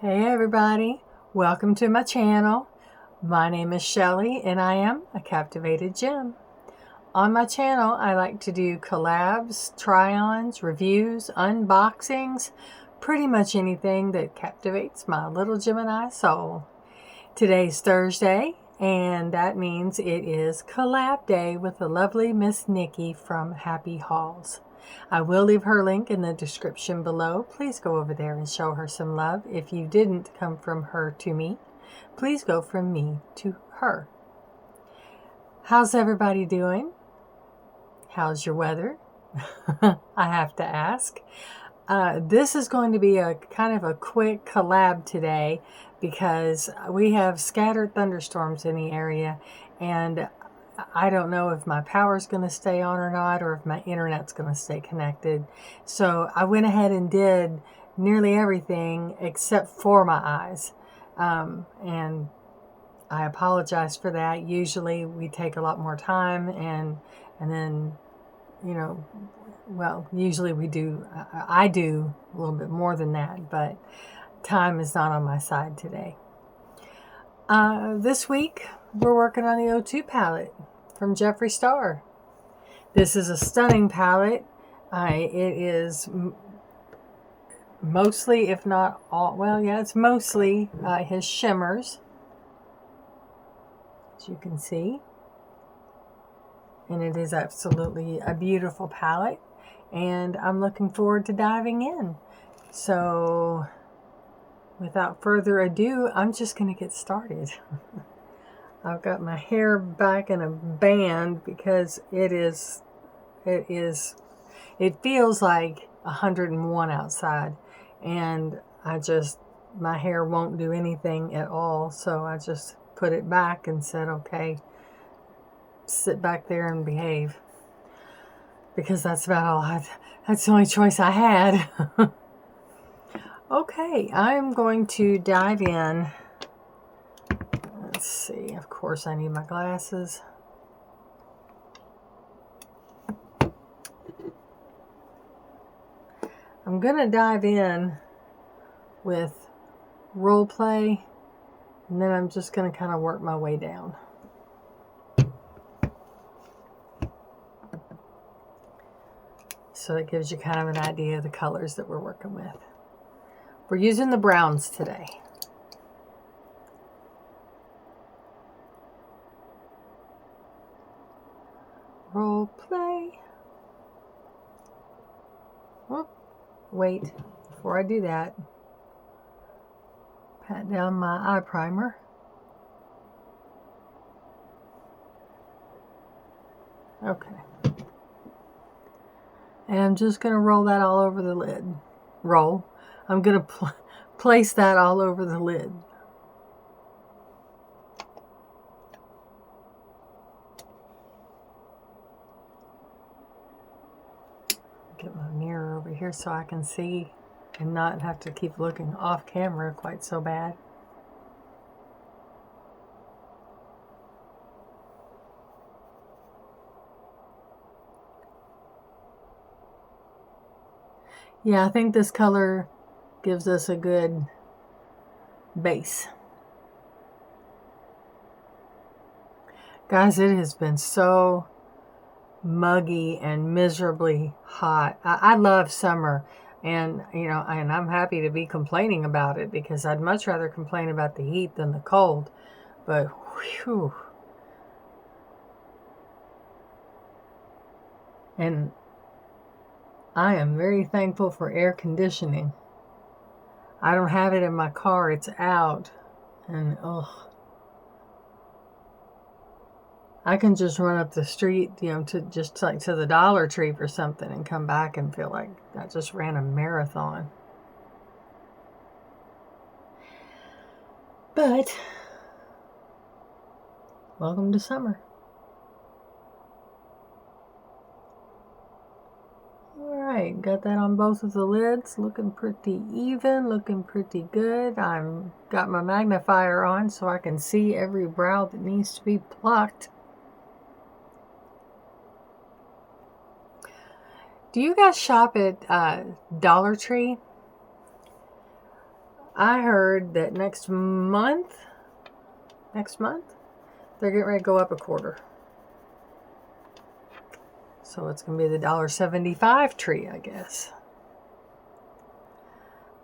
Hey everybody, welcome to my channel. My name is Shelly and I am a captivated gem. On my channel I like to do collabs, try-ons, reviews, unboxings, pretty much anything that captivates my little Gemini soul. Today's Thursday and that means it is collab day with the lovely Miss Nikki from Happy Hauls. I will leave her link in the description below. Please go over there and show her some love. If you didn't come from her to me, please go from me to her. How's everybody doing? How's your weather? I have to ask. This is going to be a kind of a quick collab today because we have scattered thunderstorms in the area and I don't know if my power is going to stay on or not, or if my internet's going to stay connected. So I went ahead and did nearly everything except for my eyes. And I apologize for that. Usually we take a lot more time and then, you know, well, usually I do a little bit more than that, but time is not on my side today. This week, we're working on the O2 palette from Jeffree Star. This is a stunning palette. It is mostly, if not all, well, yeah, it's mostly his shimmers, as you can see. And it is absolutely a beautiful palette. And I'm looking forward to diving in. So, without further ado, I'm just going to get started. I've got my hair back in a band because it feels like 101 outside, and my hair won't do anything at all, so I just put it back and said, okay, sit back there and behave, because that's about all that's the only choice I had. Okay, I'm going to dive in. Let's see, of course I need my glasses. I'm going to dive in with role play, and then I'm just going to kind of work my way down. So that gives you kind of an idea of the colors that we're working with. We're using the browns today. Role play. Whoop. Wait, before I do that, pat down my eye primer. Okay. And I'm just going to roll that all over the lid. I'm going to place that all over the lid. Get my mirror over here so I can see and not have to keep looking off camera quite so bad. Yeah, I think this color gives us a good base. Guys, it has been so muggy and miserably hot. I love summer, and and I'm happy to be complaining about it because I'd much rather complain about the heat than the cold. But whew. And I am very thankful for air conditioning. I don't have it in my car, it's out, and I can just run up the street, to the Dollar Tree or something and come back and feel like I just ran a marathon. But welcome to summer. Alright, got that on both of the lids, looking pretty even, looking pretty good. I've got my magnifier on so I can see every brow that needs to be plucked. Do you guys shop at Dollar Tree? I heard that next month, they're getting ready to go up a quarter. So it's going to be the $1.75 tree, I guess.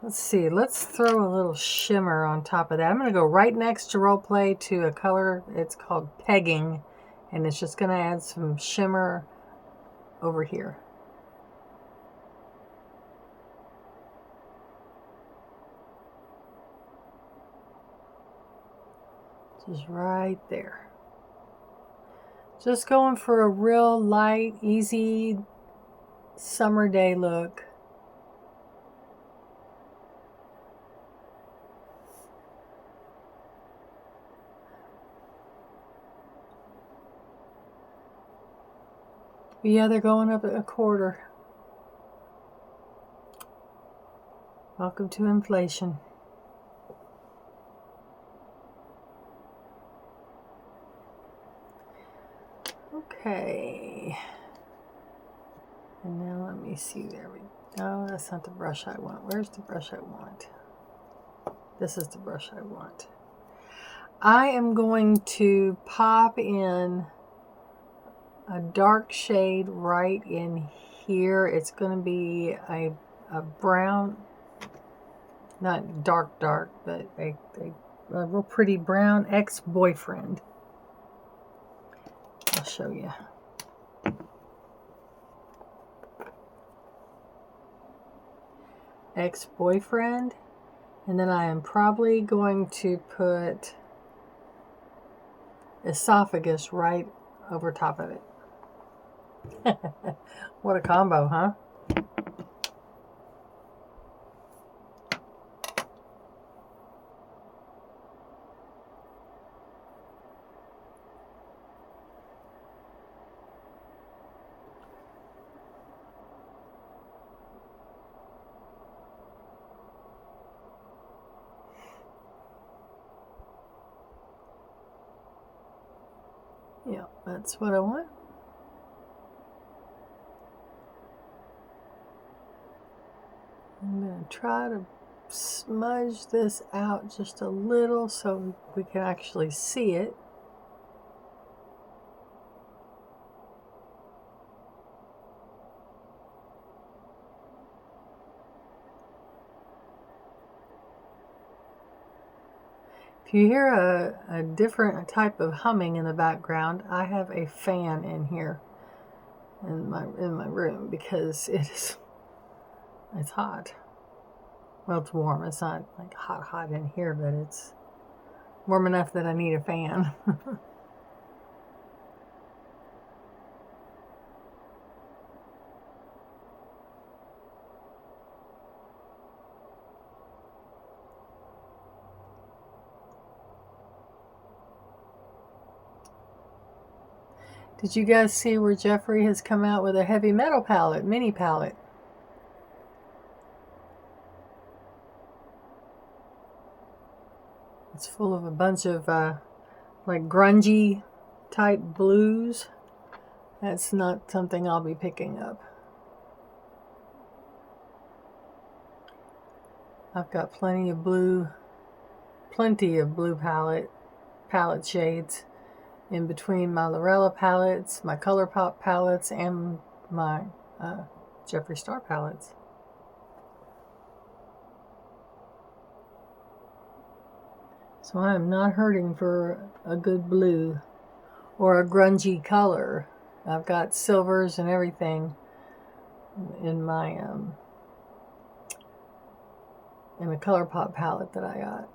Let's see. Let's throw a little shimmer on top of that. I'm going to go right next to Role Play to a color. It's called Pegging. And it's just going to add some shimmer over here. Just right there. Just going for a real light, easy summer day look. But yeah, they're going up a quarter. Welcome to inflation. Okay. And now let me see. There we go. That's not the brush I want. Where's the brush I want? This is the brush I want. I am going to pop in a dark shade right in here. It's going to be a brown, not dark, but a real pretty brown ex-boyfriend. I'll show you. Ex-boyfriend. And then I am probably going to put esophagus right over top of it. What a combo, huh? Yeah, that's what I want. I'm going to try to smudge this out just a little so we can actually see it. If you hear a different type of humming in the background, I have a fan in here in my room because it's hot. Well, it's warm. It's not like hot in here, but it's warm enough that I need a fan. Did you guys see where Jeffrey has come out with a heavy metal palette, mini palette? It's full of a bunch of like grungy type blues. That's not something I'll be picking up. I've got plenty of blue palette shades in between my Lorella palettes, my ColourPop palettes, and my Jeffree Star palettes. So I am not hurting for a good blue or a grungy color. I've got silvers and everything in my in the ColourPop palette that I got.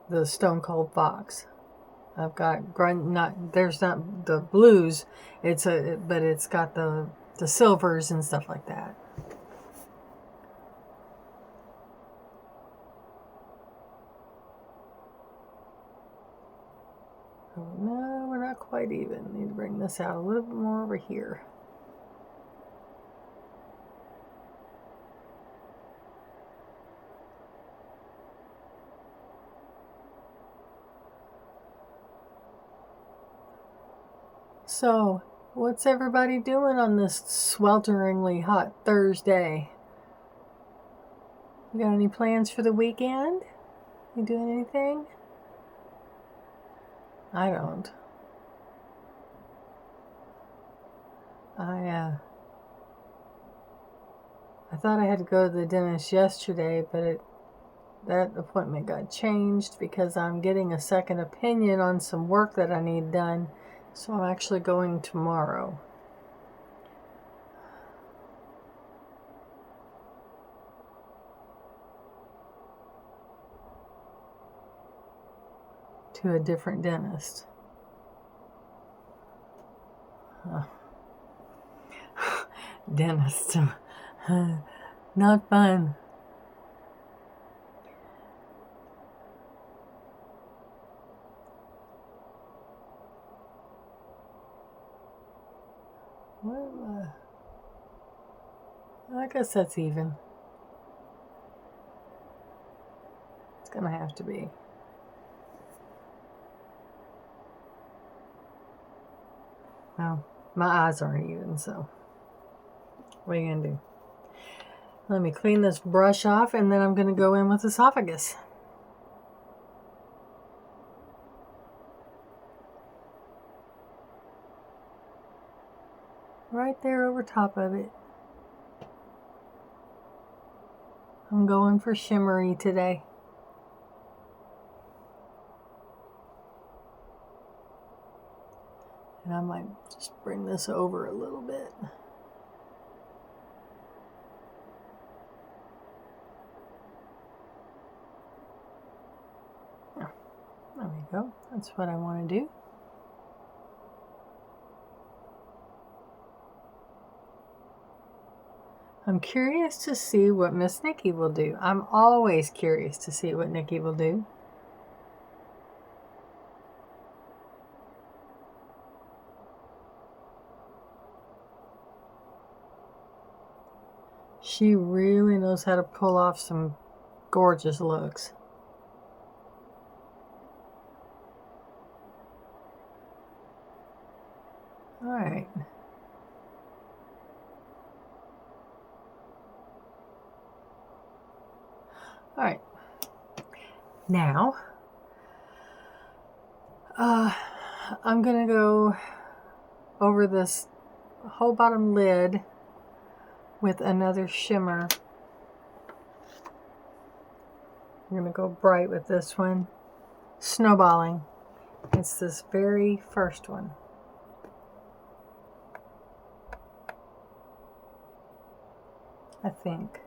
The Stone Cold Fox. I've got there's not the blues, but it's got the silvers and stuff like that. Oh, no, we're not quite even. Need to bring this out a little bit more over here. So, what's everybody doing on this swelteringly hot Thursday? You got any plans for the weekend? You doing anything? I don't. I thought I had to go to the dentist yesterday, but that appointment got changed because I'm getting a second opinion on some work that I need done. So I'm actually going tomorrow. To a different dentist. Dentist. Not fun. Well, I guess that's even. It's gonna have to be. Well, my eyes aren't even, so what are you gonna do? Let me clean this brush off, and then I'm gonna go in with esophagus. Right there over top of it. I'm going for shimmery today. And I might just bring this over a little bit. There we go. That's what I want to do. I'm curious to see what Miss Nikki will do. I'm always curious to see what Nikki will do. She really knows how to pull off some gorgeous looks. All right. All right. Now, I'm going to go over this whole bottom lid with another shimmer. I'm going to go bright with this one. Snowballing. It's this very first one. I think.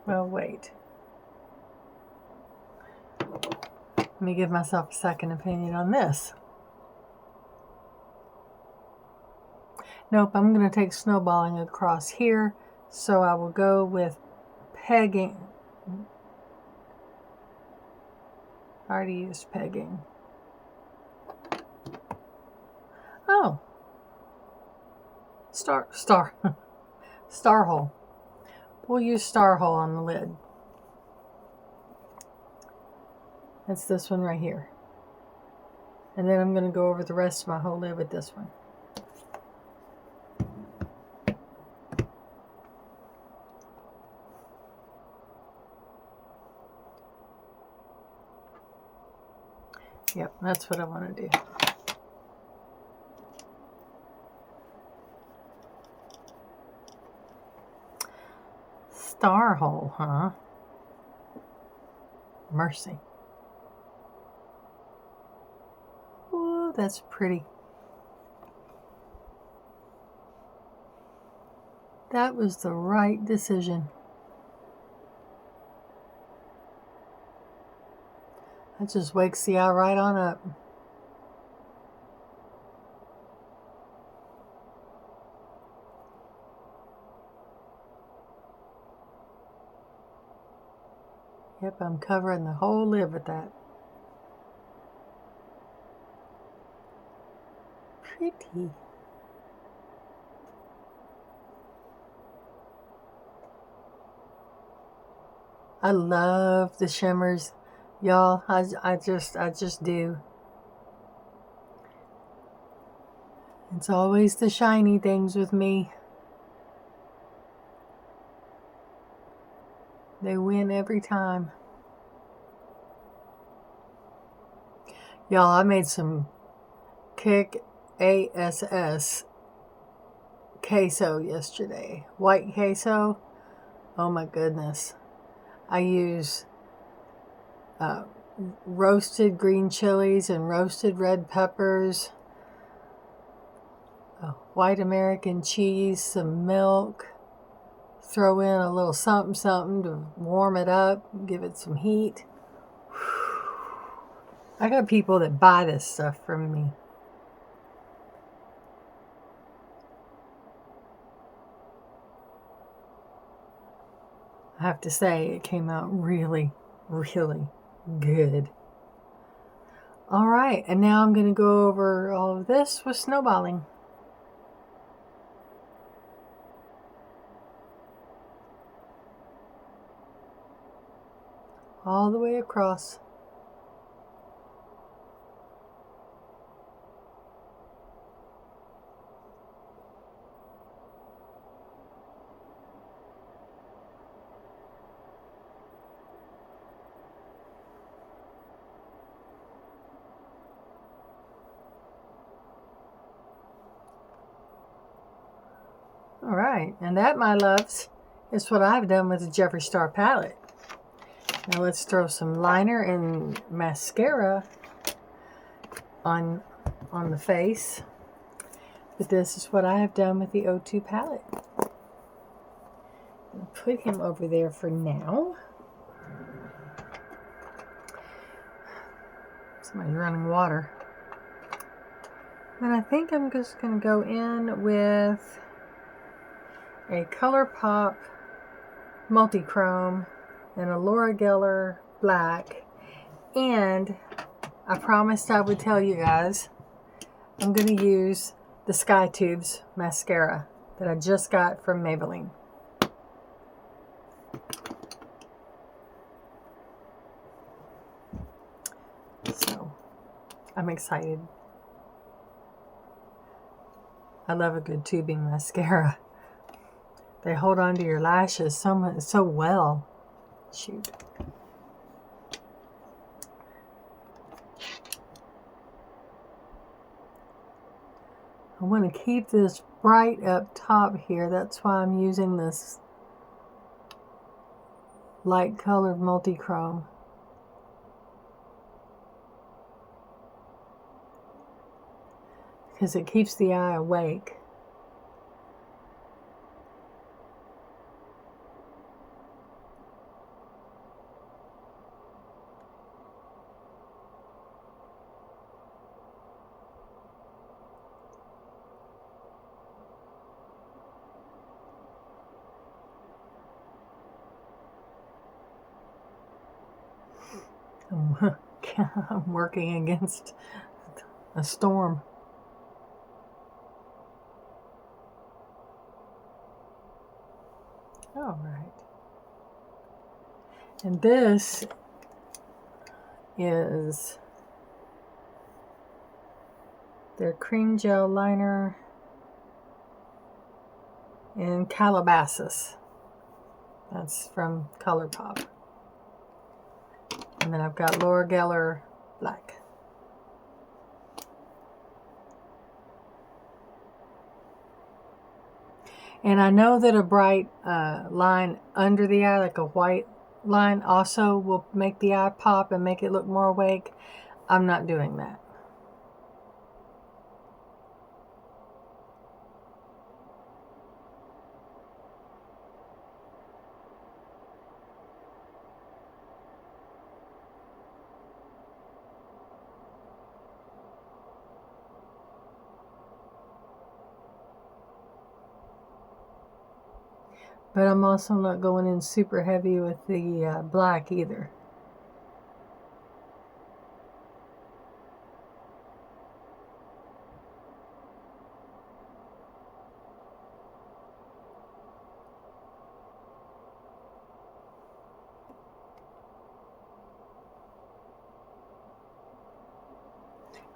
Well, wait. Let me give myself a second opinion on this. Nope, I'm going to take snowballing across here, so I will go with pegging. I already used pegging. Oh. Star hole. We'll use star hole on the lid. That's this one right here. And then I'm going to go over the rest of my whole lid with this one. Yep, that's what I want to do. Star hole, huh? Mercy. Ooh, that's pretty. That was the right decision. That just wakes the eye right on up. Yep, I'm covering the whole lid with that. Pretty. I love the shimmers, y'all. I just do. It's always the shiny things with me. They win every time. Y'all, I made some kick ass queso yesterday. White queso. Oh my goodness. I use roasted green chilies and roasted red peppers, white American cheese, some milk, throw in a little something to warm it up, give it some heat. I got people that buy this stuff from me. I have to say, it came out really, really good. All right, and now I'm going to go over all of this with snowballing. All the way across. All right, and that, my loves, is what I've done with the Jeffree Star palette. Now let's throw some liner and mascara on the face. But this is what I have done with the O2 palette. I'll put him over there for now. Somebody's running water. And I think I'm just going to go in with a ColourPop multi-chrome and a Laura Geller black. And I promised I would tell you guys, I'm going to use the Sky Tubes mascara that I just got from Maybelline. So, I'm excited. I love a good tubing mascara. They hold on to your lashes so well. Shoot. I want to keep this bright up top here. That's why I'm using this light colored multi-chrome. Because it keeps the eye awake. I'm working against a storm. All right. And this is their cream gel liner in Calabasas. That's from ColourPop. And then I've got Laura Geller black. And I know that a bright line under the eye, like a white line, also will make the eye pop and make it look more awake. I'm not doing that. But I'm also not going in super heavy with the black either.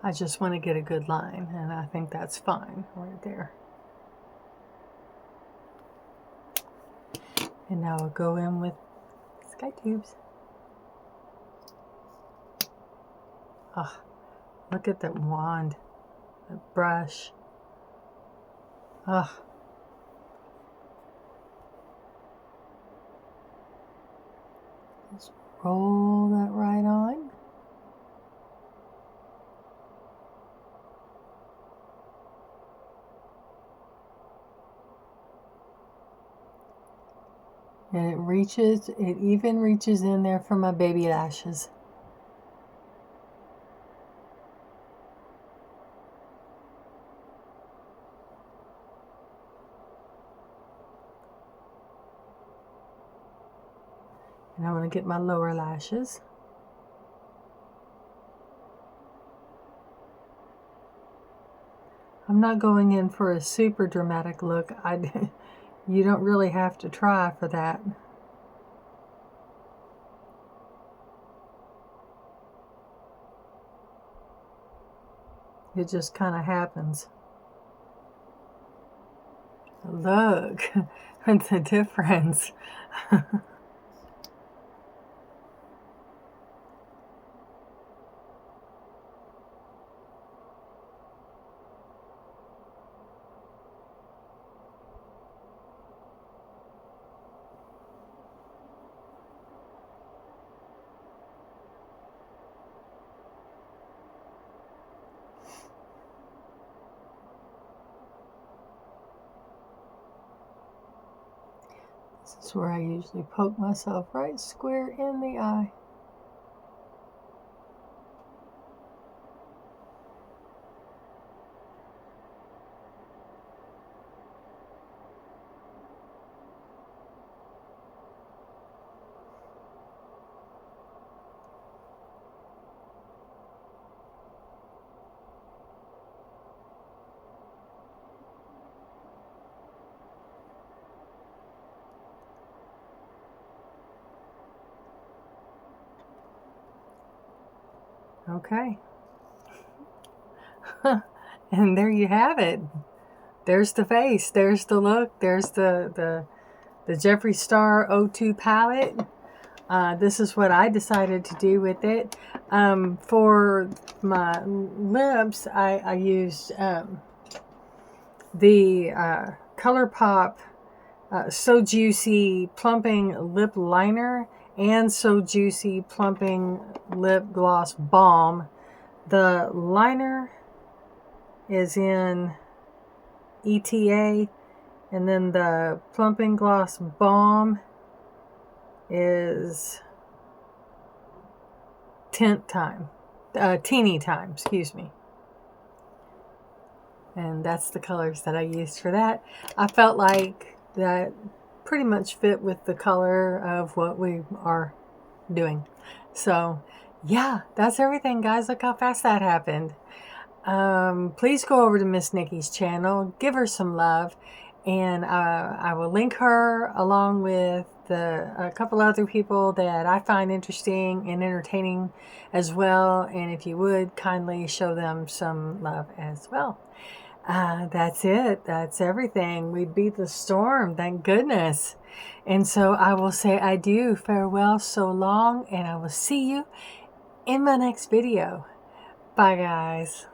I just want to get a good line, and I think that's fine right there. And now we'll go in with sky tubes. Oh, look at that wand, that brush. Oh. Just roll that right on. And it even reaches in there for my baby lashes. And I want to get my lower lashes. I'm not going in for a super dramatic look. You don't really have to try for that. It just kind of happens. Look, it's a difference. This is where I usually poke myself right square in the eye. Okay. And there you have it. There's the face. There's the look. There's the Jeffree Star O2 palette. This is what I decided to do with it. For my lips, I used the ColourPop So Juicy Plumping Lip Liner and So Juicy Plumping Lip Gloss Balm. The liner is in ETA, and then the Plumping Gloss Balm is teeny time, excuse me. And that's the colors that I used for that. I felt like that pretty much fit with the color of what we are doing. So yeah, that's everything, guys. Look how fast that happened. Please go over to Miss Nikki's channel, give her some love, and I will link her along with a couple other people that I find interesting and entertaining as well. And if you would, kindly show them some love as well. That's it. That's everything. We beat the storm, thank goodness. And so I will say adieu, farewell, so long, and I will see you in my next video. Bye, guys.